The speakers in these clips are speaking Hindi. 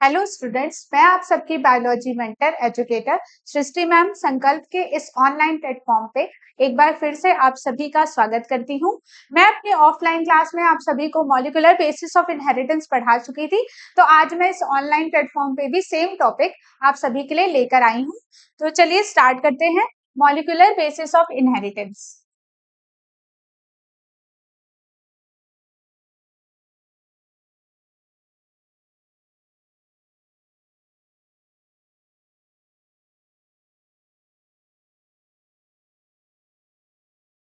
हेलो स्टूडेंट्स, मैं आप सबकी बायोलॉजी मेंटर एजुकेटर सृष्टि मैम संकल्प के इस ऑनलाइन प्लेटफॉर्म पे एक बार फिर से आप सभी का स्वागत करती हूँ। मैं अपने ऑफलाइन क्लास में आप सभी को मॉलिक्यूलर बेसिस ऑफ इनहेरिटेंस पढ़ा चुकी थी, तो आज मैं इस ऑनलाइन प्लेटफॉर्म पे भी सेम टॉपिक आप सभी के लिए लेकर आई हूँ। तो चलिए स्टार्ट करते हैं। Molecular basis of inheritance.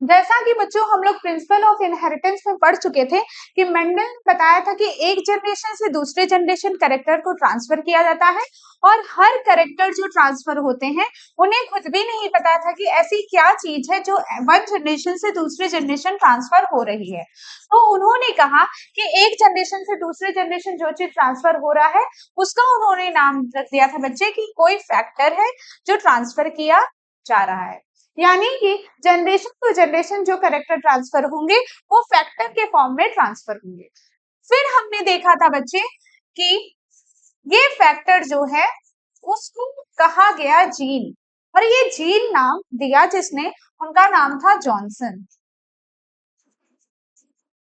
जैसा कि बच्चों हम लोग प्रिंसिपल ऑफ इनहेरिटेंस में पढ़ चुके थे कि मेंडल ने बताया था कि एक जनरेशन से दूसरे जनरेशन कैरेक्टर को ट्रांसफर किया जाता है और हर कैरेक्टर जो ट्रांसफर होते हैं उन्हें खुद भी नहीं पता था कि ऐसी क्या चीज है जो वन जनरेशन से दूसरे जनरेशन ट्रांसफर हो रही है। तो उन्होंने कहा कि एक जनरेशन से दूसरे जनरेशन जो चीज ट्रांसफर हो रहा है उसका उन्होंने नाम रख दिया था बच्चे की कोई फैक्टर है जो ट्रांसफर किया जा रहा है। यानी कि जनरेशन टू जनरेशन जो कैरेक्टर ट्रांसफर होंगे वो फैक्टर के फॉर्म में ट्रांसफर होंगे। फिर हमने देखा था बच्चे कि ये फैक्टर जो है उसको कहा गया जीन, और ये जीन नाम दिया जिसने, उनका नाम था जॉनसन।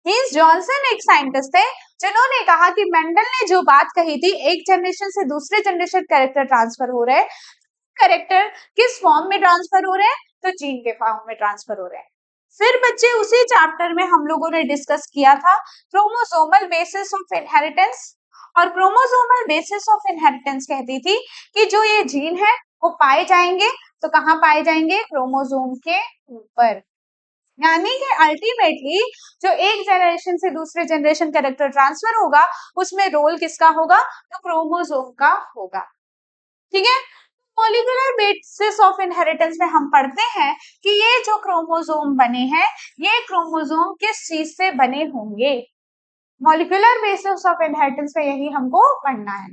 मीन्स जॉनसन एक साइंटिस्ट है जिन्होंने कहा कि मेंडल ने जो बात कही थी एक जनरेशन से दूसरे जनरेशन कैरेक्टर ट्रांसफर हो रहे हैं, कैरेक्टर किस फॉर्म में ट्रांसफर हो रहे हैं, तो जीन के फॉर्म में ट्रांसफर हो रहे हैं। फिर बच्चे उसी चैप्टर में हम लोगों ने डिस्कस किया था क्रोमोसोमल बेसिस ऑफ इनहेरिटेंस, और क्रोमोसोमल बेसिस ऑफ इनहेरिटेंस कहती थी कि जो ये जीन है वो पाए जाएंगे, तो कहाँ पाए जाएंगे, क्रोमोसोम के ऊपर। यानी कि अल्टीमेटली जो एक जनरेशन से दूसरे जनरेशन कैरेक्टर ट्रांसफर होगा उसमें रोल किसका होगा, तो क्रोमोसोम का होगा। ठीक है। मॉलिक्यूलर बेसिस ऑफ इनहेरिटेंस में हम पढ़ते हैं कि ये जो क्रोमोसोम बने हैं ये क्रोमोसोम किस चीज से बने होंगे। मॉलिक्यूलर बेसिस ऑफ इनहेरिटेंस में यही हमको पढ़ना है।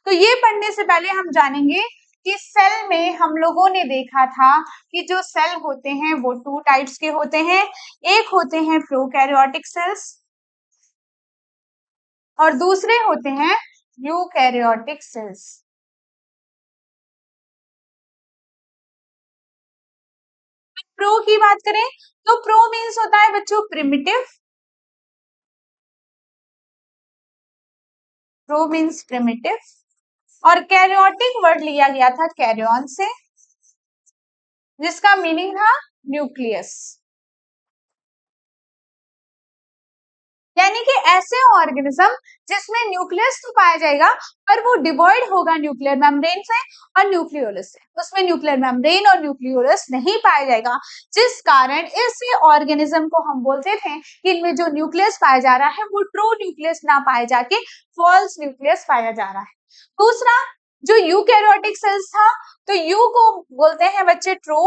तो ये पढ़ने से पहले हम जानेंगे कि सेल में हम लोगों ने देखा था कि जो सेल होते हैं वो टू टाइप्स के होते हैं। एक होते हैं प्रोकैरियोटिक सेल्स और दूसरे होते हैं यूकैरियोटिक सेल्स। प्रो की बात करें तो प्रो मीन्स होता है बच्चों प्रिमिटिव। प्रो मीन्स प्रिमिटिव और कैरियोटिक वर्ड लिया गया था कैरियन से, जिसका मीनिंग था न्यूक्लियस। यानी कि ऐसे ऑर्गेनिज्म जिसमें न्यूक्लियस तो पाया जाएगा पर वो डिवॉइड होगा न्यूक्लियर मेम्ब्रेन से और न्यूक्लियोलस से, उसमें न्यूक्लियर मेम्ब्रेन और न्यूक्लियोलस नहीं पाया जाएगा, जिस कारण इस ऑर्गेनिज्म को हम बोलते थे कि इनमें जो न्यूक्लियस पाया जा रहा है वो ट्रू न्यूक्लियस ना पाए जाके फॉल्स न्यूक्लियस पाया जा रहा है। दूसरा जो यूकैरियोटिक सेल्स था, तो यू को बोलते हैं बच्चे ट्रू,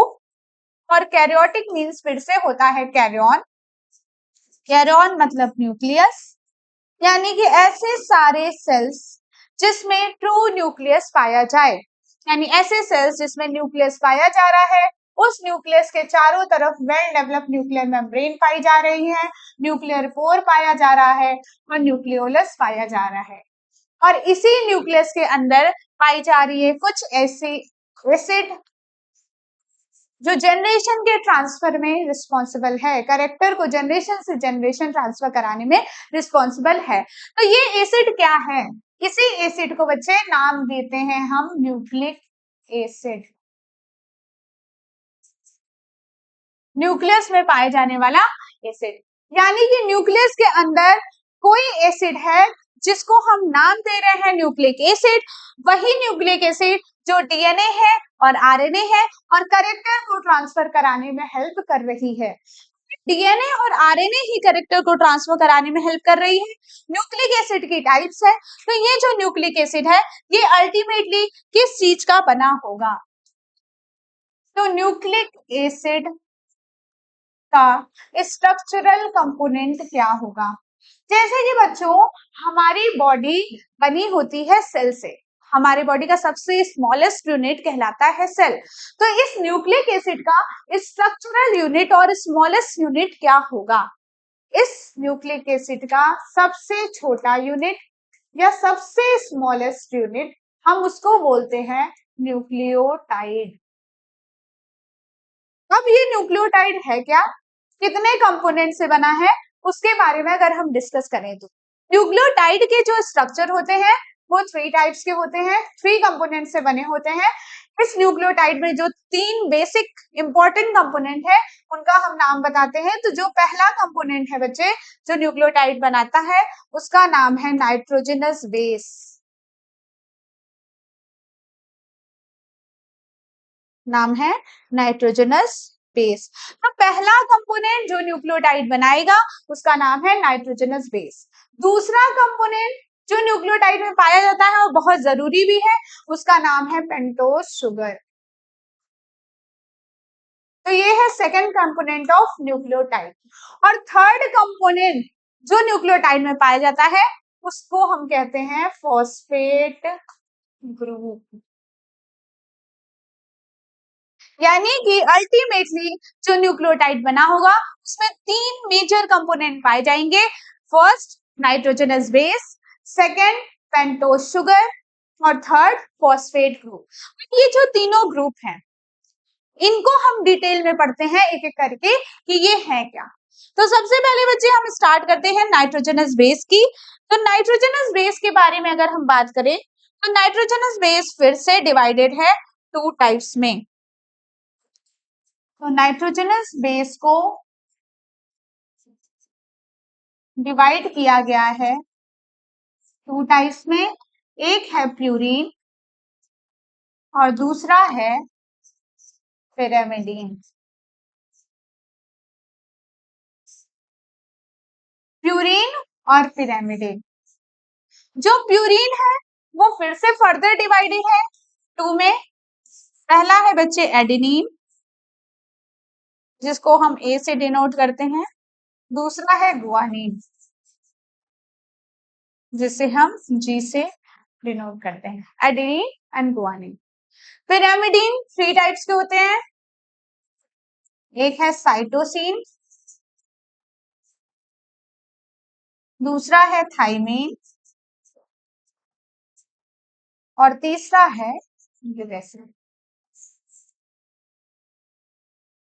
और कैरियोटिक मीन्स फिर से होता है कैरियन। कैरियन मतलब न्यूक्लियस। यानी कि ऐसे सारे सेल्स जिसमें ट्रू न्यूक्लियस पाया जाए, यानी ऐसे सेल्स जिसमें न्यूक्लियस पाया जा रहा है उस न्यूक्लियस के चारों तरफ वेल डेवलप न्यूक्लियर मेम्ब्रेन पाई जा रही है, न्यूक्लियर पोर पाया जा रहा है और न्यूक्लियोलस पाया जा रहा है। और इसी न्यूक्लियस के अंदर पाई जा रही है कुछ ऐसी एसिड जो जनरेशन के ट्रांसफर में रिस्पॉन्सिबल है, कैरेक्टर को जनरेशन से जनरेशन ट्रांसफर कराने में रिस्पॉन्सिबल है। तो ये एसिड क्या है, इसी एसिड को बच्चे नाम देते हैं हम न्यूक्लिक एसिड। न्यूक्लियस में पाए जाने वाला एसिड, यानी कि न्यूक्लियस के अंदर कोई एसिड है जिसको हम नाम दे रहे हैं न्यूक्लिक एसिड, वही न्यूक्लिक एसिड जो डीएनए है और आरएनए है और कैरेक्टर को ट्रांसफर कराने में हेल्प कर रही है। डीएनए और आरएनए ही कैरेक्टर को ट्रांसफर कराने में हेल्प कर रही है। न्यूक्लिक एसिड की टाइप्स है, तो ये जो न्यूक्लिक एसिड है ये अल्टीमेटली किस चीज का बना होगा, तो न्यूक्लिक एसिड का स्ट्रक्चरल कंपोनेंट क्या होगा। जैसे कि बच्चों हमारी बॉडी बनी होती है सेल से, हमारे बॉडी का सबसे स्मॉलेस्ट यूनिट कहलाता है सेल। तो इस न्यूक्लिक एसिड का स्ट्रक्चरल यूनिट और स्मॉलेस्ट यूनिट क्या होगा, इस न्यूक्लिक एसिड का सबसे छोटा यूनिट या सबसे स्मॉलेस्ट यूनिट, हम उसको बोलते हैं न्यूक्लियोटाइड। अब ये न्यूक्लियोटाइड है क्या, कितने कंपोनेंट से बना है, उसके बारे में अगर हम डिस्कस करें तो न्यूक्लियोटाइड के जो स्ट्रक्चर होते हैं वो थ्री टाइप्स के होते हैं, थ्री कंपोनेंट से बने होते हैं। इस न्यूक्लियोटाइड में जो तीन बेसिक इंपॉर्टेंट कंपोनेंट है उनका हम नाम बताते हैं। तो जो पहला कंपोनेंट है बच्चे जो न्यूक्लियोटाइड बनाता है उसका नाम है नाइट्रोजनस बेस। नाम है नाइट्रोजनस बेस। अब पहला कंपोनेंट जो न्यूक्लियोटाइड बनाएगा उसका नाम है नाइट्रोजनस बेस। दूसरा कंपोनेंट जो न्यूक्लियोटाइड में पाया जाता है और बहुत जरूरी भी है उसका नाम है पेंटोज शुगर। तो ये है सेकेंड कंपोनेंट ऑफ न्यूक्लियोटाइड। और थर्ड कंपोनेंट जो न्यूक्लियोटाइड में पाया जाता है उसको हम कहते हैं फॉस्फेट ग्रुप। यानी कि अल्टीमेटली जो न्यूक्लियोटाइड बना होगा उसमें तीन मेजर कंपोनेंट पाए जाएंगे। First nitrogenous base, second pentose sugar और थर्ड फॉस्फेट ग्रुप। ये जो तीनों ग्रुप हैं इनको हम डिटेल में पढ़ते हैं एक एक करके कि ये है क्या। तो सबसे पहले बच्चे हम स्टार्ट करते हैं नाइट्रोजनस बेस की। तो नाइट्रोजनस बेस के बारे में अगर हम बात करें तो नाइट्रोजनस बेस फिर से डिवाइडेड है टू टाइप्स में। तो नाइट्रोजनस बेस को डिवाइड किया गया है टू टाइप्स में, एक है प्यूरीन और दूसरा है पिरामिडीन। प्यूरीन और पिरामिडीन। जो प्यूरीन है वो फिर से फर्दर डिवाइडेड है टू में। पहला है बच्चे एडेनिन जिसको हम ए से डिनोट करते हैं, दूसरा है गुआनिन जिसे हम जी से डिनोट करते हैं, adenine and guanine. Pyrimidine three types के होते हैं, एक है साइटोसिन, दूसरा है थाइमीन और तीसरा है यूरेसिल।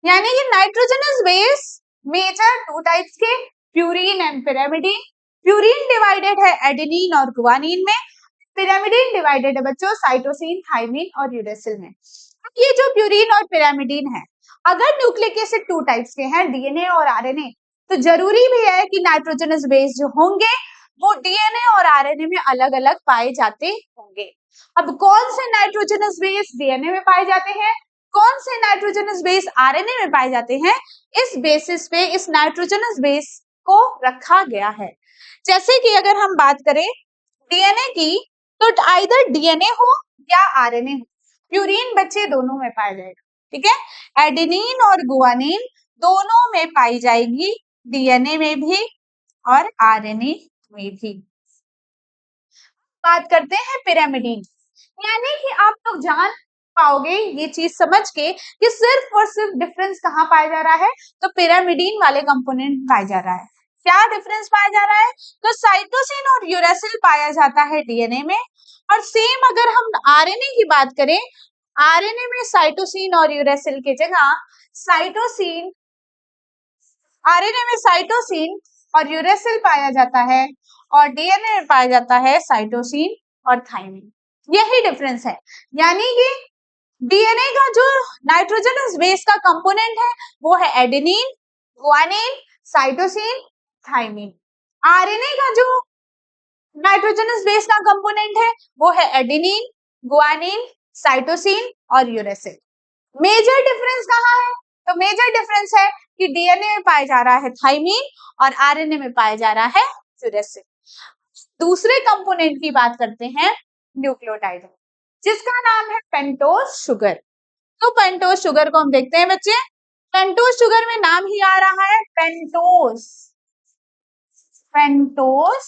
यानी कि nitrogenous base major two types के, purine and pyrimidine. Purine divided है एडेनिन और गुआनिन में, पिरामिडीन डिवाइडेड है बच्चों साइटोसिन, थाइमीन और यूरेसिल में। ये जो प्यूरीन और पिरामिडीन है अगर न्यूक्लिक एसिड टू टाइप्स के हैं डीएनए और आरएनए तो जरूरी भी है कि नाइट्रोजनस बेस जो होंगे वो डीएनए और आरएनए में अलग अलग पाए जाते होंगे। अब कौन से नाइट्रोजनस बेस डीएनए में पाए जाते हैं, कौन से नाइट्रोजनस बेस आरएनए में पाए जाते हैं, इस बेसिस पे इस नाइट्रोजनस बेस को रखा गया है। जैसे कि अगर हम बात करें डीएनए की तो आइदर डीएनए हो या आरएनए हो, प्यूरीन बच्चे दोनों में पाया जाएगा, ठीक है। एडेनिन और गुआनिन दोनों में पाई जाएगी, डीएनए में भी और आरएनए में भी। बात करते हैं पिरामिडीन, यानी कि आप लोग जान पाओगे ये चीज समझ के कि सिर्फ और सिर्फ डिफरेंस कहाँ पाया जा रहा है, तो पिरामिडीन वाले कंपोनेंट पाया जा रहा है। क्या डिफरेंस पाया जा रहा है, तो साइटोसिन और यूरेसिल पाया जाता है डीएनए में, और सेम अगर हम आरएनए की बात करें, आरएनए में साइटोसिन और यूरेसिल की जगह साइटोसिन, आरएनए में साइटोसिन और यूरेसिल पाया जाता है और डीएनए में पाया जाता है साइटोसिन और थाइमिन। यही डिफरेंस है। यानी कि डीएनए का जो नाइट्रोजनस बेस का कंपोनेंट है वो है adenine, guanine, cytosine, thymine. RNA का जो नाइट्रोजनस बेस का कंपोनेंट है वो है एडेनिन, गुआनिन, साइटोसिन और यूरेसिल। मेजर डिफरेंस कहाँ है, तो मेजर डिफरेंस है कि डीएनए में पाया जा रहा है थाइमीन और आरएनए में पाया जा रहा है यूरेसिल। दूसरे कंपोनेंट की बात करते हैं न्यूक्लियोटाइड जिसका नाम है पेंटोज शुगर। तो पेंटोज शुगर को हम देखते हैं बच्चे, पेंटोज शुगर में नाम ही आ रहा है पेंटोज, पेंटोज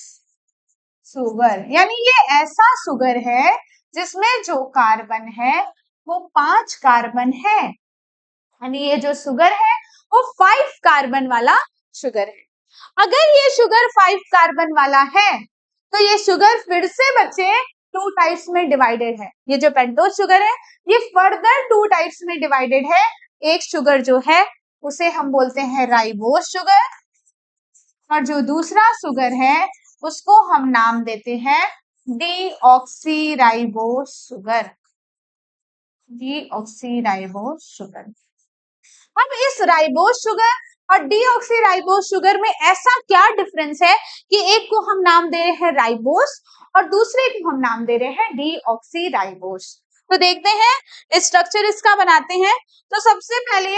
शुगर, यानी ये ऐसा शुगर है जिसमें जो कार्बन है वो 5 कार्बन है। यानी ये जो शुगर है वो 5 कार्बन वाला शुगर है। अगर ये शुगर 5 कार्बन वाला है तो ये शुगर फिर से बच्चे 2 टाइप्स में डिवाइडेड है। ये जो पेंटोज शुगर है ये फर्दर 2 टाइप्स में डिवाइडेड है। एक शुगर जो है उसे हम बोलते हैं राइबोज शुगर, और जो दूसरा शुगर है उसको हम नाम देते हैं डीऑक्सीराइबोज शुगर। Deoxyribose sugar. अब इस राइबोज शुगर और डीऑक्सीराइबोज शुगर में ऐसा क्या डिफरेंस है कि एक को हम नाम दे रहे हैं राइबोज और दूसरे को हम नाम दे रहे हैं डीऑक्सीराइबोज। तो देखते हैं स्ट्रक्चर इसका बनाते हैं। तो सबसे पहले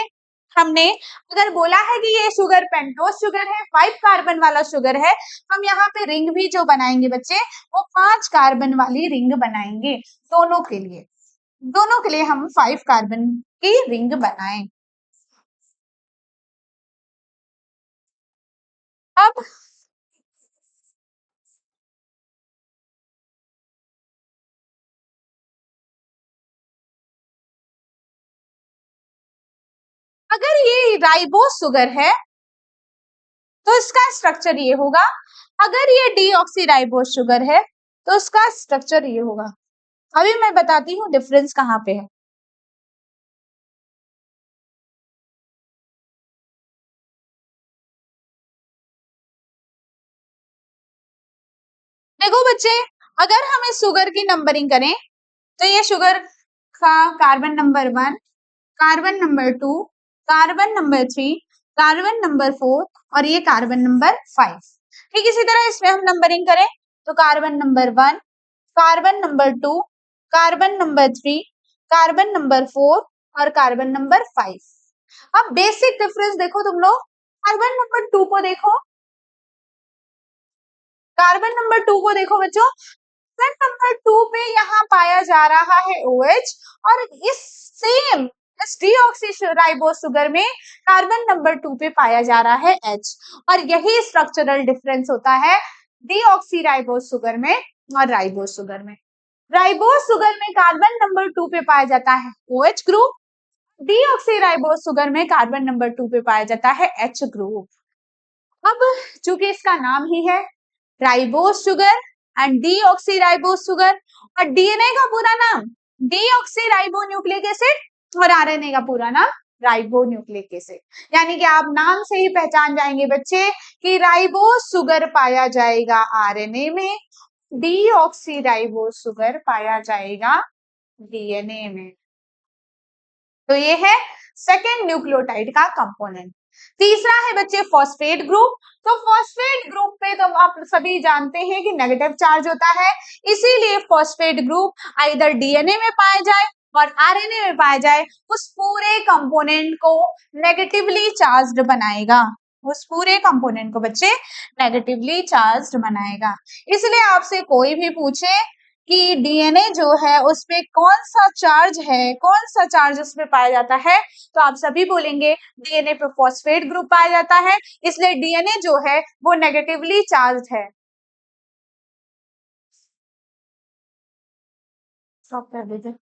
हमने अगर बोला है कि ये शुगर पेंटोज शुगर है, 5 कार्बन वाला शुगर है, हम यहाँ पे रिंग भी जो बनाएंगे बच्चे वो 5 कार्बन वाली रिंग बनाएंगे दोनों के लिए। दोनों के लिए हम 5 कार्बन की रिंग बनाएं। अब अगर ये राइबोज शुगर है तो इसका स्ट्रक्चर ये होगा। अगर ये डीऑक्सीराइबोज शुगर है तो इसका स्ट्रक्चर ये होगा। अभी मैं बताती हूँ डिफरेंस कहाँ पे है। देखो बच्चे, अगर हम इस शुगर की नंबरिंग करें तो ये शुगर का carbon number 1, carbon number 2, carbon number 3, carbon number 4 और ये कार्बन नंबर 5। ठीक इसी तरह इसमें हम नंबरिंग करें तो carbon number 1, carbon number 2, carbon number 3, carbon number 4 और कार्बन नंबर 5। अब बेसिक डिफरेंस देखो तुम लोग, कार्बन नंबर 2 को देखो, कार्बन नंबर 2 को देखो बच्चों, कार्बन नंबर 2 पे यहाँ पाया जा रहा है OH और इस सेम इस डीऑक्सीराइबोज शुगर में कार्बन नंबर 2 पे पाया जा रहा है H, और यही स्ट्रक्चरल डिफरेंस होता है डीऑक्सीराइबोज शुगर में और राइबोज शुगर में। राइबोज शुगर में कार्बन नंबर 2 पे पाया जाता है OH ग्रुप, डीऑक्सीराइबोज शुगर में कार्बन नंबर 2 पे पाया जाता है H ग्रुप। अब चूंकि इसका नाम ही है ribose sugar and deoxyribose sugar, और डीएनए का पूरा नाम डीऑक्सीराइबो न्यूक्लिक एसिड और आरएनए का पूरा नाम राइबो न्यूक्लिक एसिड। यानी कि आप नाम से ही पहचान जाएंगे बच्चे कि राइबोज शुगर पाया जाएगा आरएनए में, डीऑक्सीराइबोज शुगर पाया जाएगा डीएनए में। तो ये है सेकेंड न्यूक्लियोटाइड का कंपोनेंट। तीसरा है बच्चे फॉस्फेट ग्रुप। तो फॉस्फेट ग्रुप पे तो आप सभी जानते हैं कि नेगेटिव चार्ज होता है, इसीलिए फॉस्फेट ग्रुप आइदर डीएनए में पाया जाए और आरएनए में पाया जाए उस पूरे कंपोनेंट को नेगेटिवली चार्ज्ड बनाएगा। उस पूरे कंपोनेंट को बच्चे नेगेटिवली चार्ज्ड बनाएगा। इसलिए आपसे कोई भी पूछे कि डीएनए जो है उसपे कौन सा चार्ज है, कौन सा चार्ज उसमें पाया जाता है, तो आप सभी बोलेंगे डीएनए पे फॉस्फेट ग्रुप पाया जाता है, इसलिए डीएनए जो है वो नेगेटिवली चार्ज है। स्टॉप कर दीजिए।